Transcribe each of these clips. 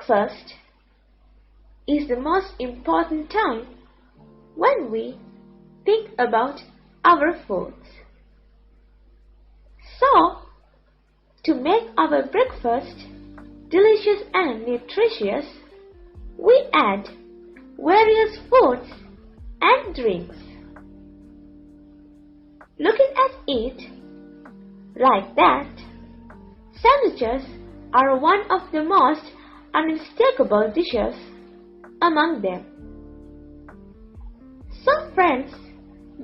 Breakfast is the most important time when we think about our foods. So, to make our breakfast delicious and nutritious, we add various foods and drinks. Looking at it like that, sandwiches are one of the most unmistakable dishes among them. So friends,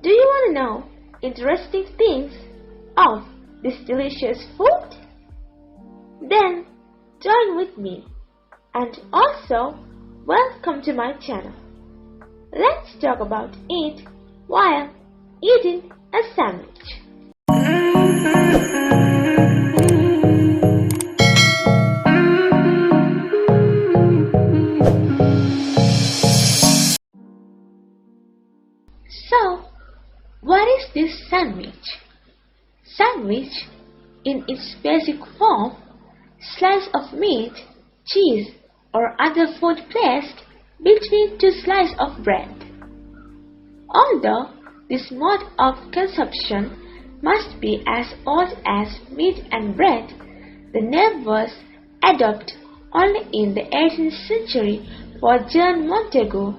do you want to know interesting things of this delicious food? Then join with me, and also welcome to my channel. Let's talk about it while eating a sandwich. So, what is this sandwich? Sandwich, in its basic form, slice of meat, cheese, or other food placed between two slices of bread. Although this mode of consumption must be as old as meat and bread, the name was adopted only in the 18th century for John Montagu,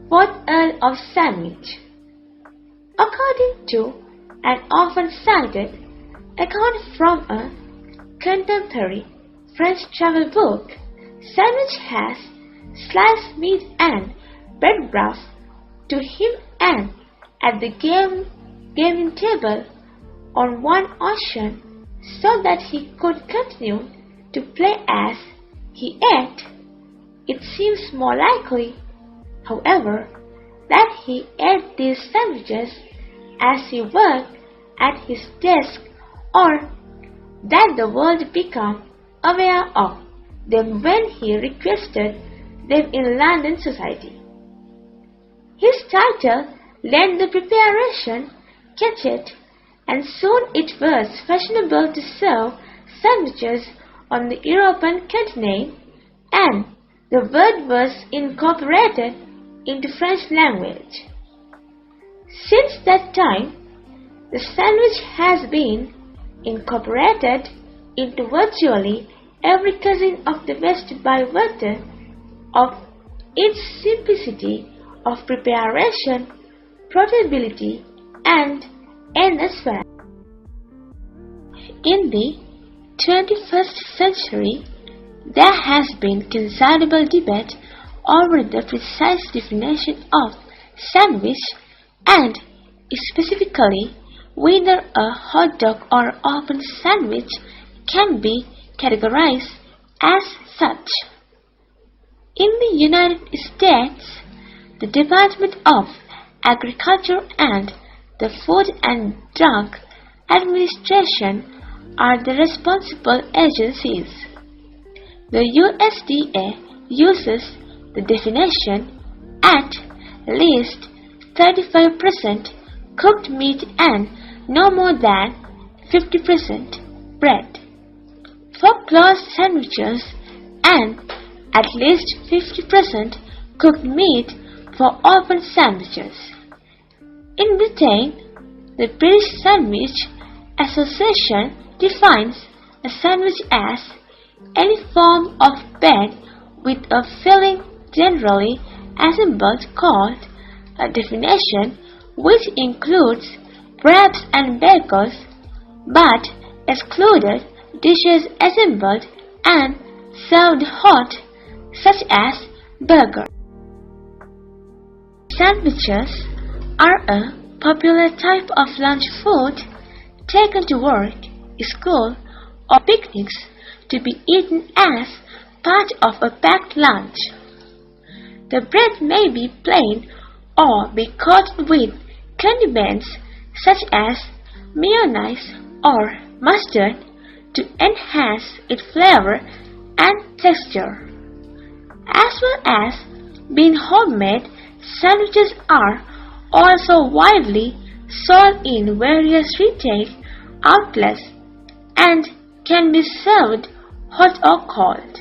4th Earl of Sandwich. According to an often cited account from a contemporary French travel book, sandwich has sliced meat and bread brought to him and at the gaming table on one occasion so that he could continue to play as he ate. It seems more likely, however, that he ate these sandwiches as he worked at his desk, or that the world became aware of them when he requested them in London society. His title lent the preparation catchet, and soon it was fashionable to serve sandwiches on the European continent, and the word was incorporated into French language. Since that time, the sandwich has been incorporated into virtually every cuisine of the West by virtue of its simplicity of preparation, portability, and endless variety. In the 21st century, there has been considerable debate over the precise definition of sandwich and specifically whether a hot dog or open sandwich can be categorized as such. In the United States, the Department of Agriculture and the Food and Drug Administration are the responsible agencies. The USDA uses the definition at least 35% cooked meat and no more than 50% bread for closed sandwiches and at least 50% cooked meat for open sandwiches. In Britain, the British Sandwich Association defines a sandwich as any form of bread with a filling generally assembled, called a definition which includes wraps and bagels but excluded dishes assembled and served hot, such as burgers. Sandwiches are a popular type of lunch food taken to work, school, or picnics to be eaten as part of a packed lunch. The bread may be plain or be coated with condiments such as mayonnaise or mustard to enhance its flavor and texture. As well as being homemade, sandwiches are also widely sold in various retail outlets and can be served hot or cold.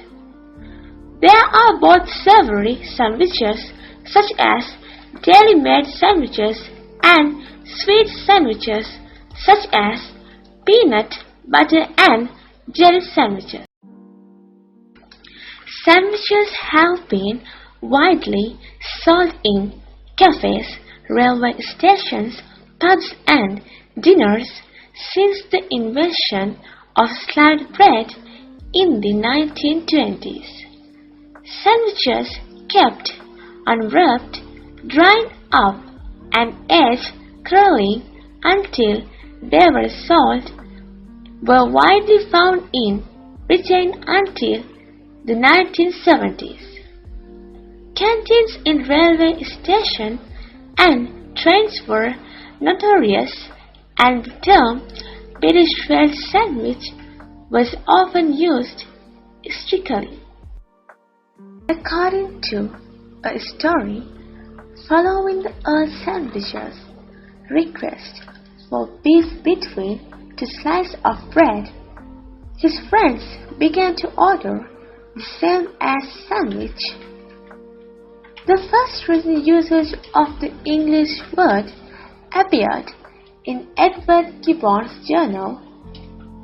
There are both savory sandwiches such as dairy-made sandwiches and sweet sandwiches such as peanut butter and jelly sandwiches. Sandwiches have been widely sold in cafes, railway stations, pubs and dinners since the invention of sliced bread in the 1920s. Sandwiches kept unwrapped, dried up and aged curling until they were sold were widely found in Britain until the 1970s. Canteens in railway stations and trains were notorious, and the term pedestrian sandwich was often used strictly. According to a story, following the Earl sandwich's request for beef between two slices of bread, his friends began to order the same as sandwich. The first written usage of the English word appeared in Edward Gibbon's journal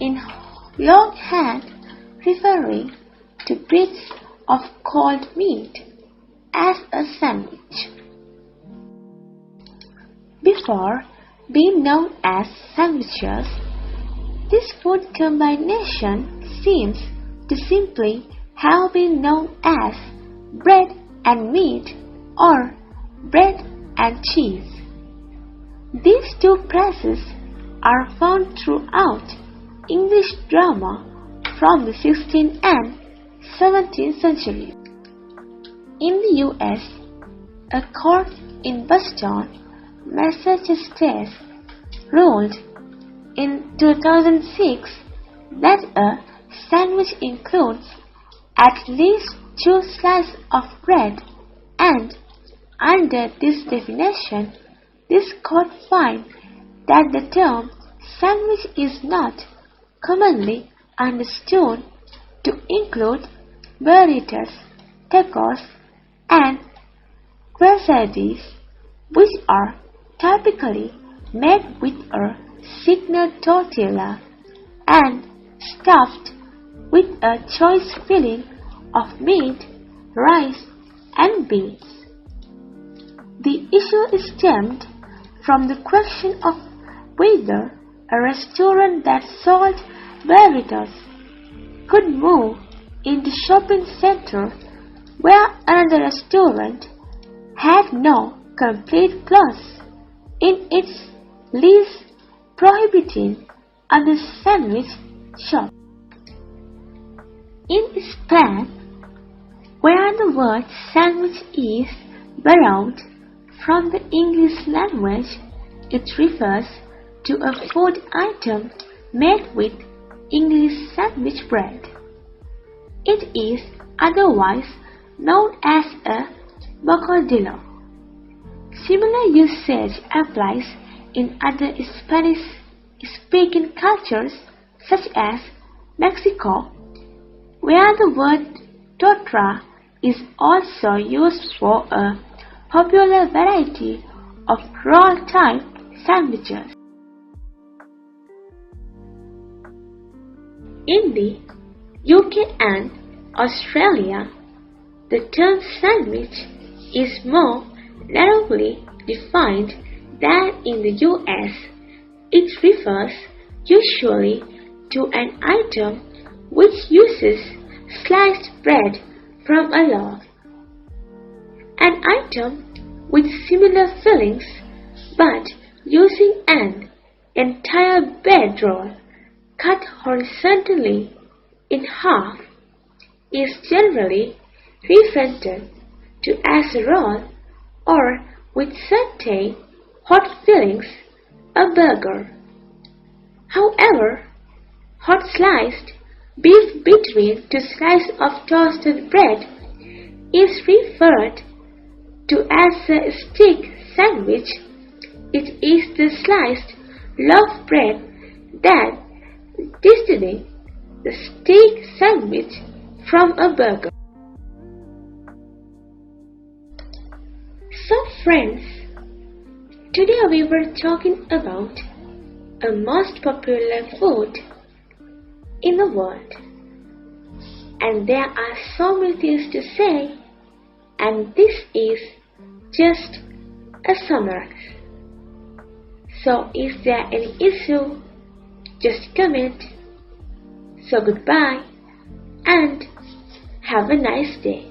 in longhand, referring to bits of cold meat as a sandwich. Before being known as sandwiches, this food combination seems to simply have been known as bread and meat or bread and cheese. These two phrases are found throughout English drama from the 16th and 17th centuries. In the US, a court in Boston, Massachusetts ruled in 2006 that a sandwich includes at least two slices of bread, and under this definition, this court finds that the term sandwich is not commonly understood to include burritos, tacos, and quesadillas, which are typically made with a thickened tortilla and stuffed with a choice filling of meat, rice, and beans. The issue stemmed from the question of whether a restaurant that sold burritos could move in the shopping center where another restaurant had no complete clause in its lease prohibiting other sandwich shops. In Spain, where the word sandwich is borrowed from the English language, it refers to a food item made with English sandwich bread. It is otherwise known as a bocadillo. Similar usage applies in other Spanish-speaking cultures such as Mexico, where the word torta is also used for a popular variety of roll-type sandwiches. In the UK and Australia, the term sandwich is more narrowly defined than in the US. It refers usually to an item which uses sliced bread from a loaf. An item with similar fillings but using an entire bread roll cut horizontally in half is generally referred to as a roll, or with certain hot fillings, a burger. However, hot sliced beef between two slices of toasted bread is referred to as a steak sandwich. It is the sliced loaf bread that distinguishes the steak sandwich from a burger. Friends, today we were talking about a most popular food in the world, and there are so many things to say, and this is just a summary. So is there any issue? Just comment. So goodbye and have a nice day.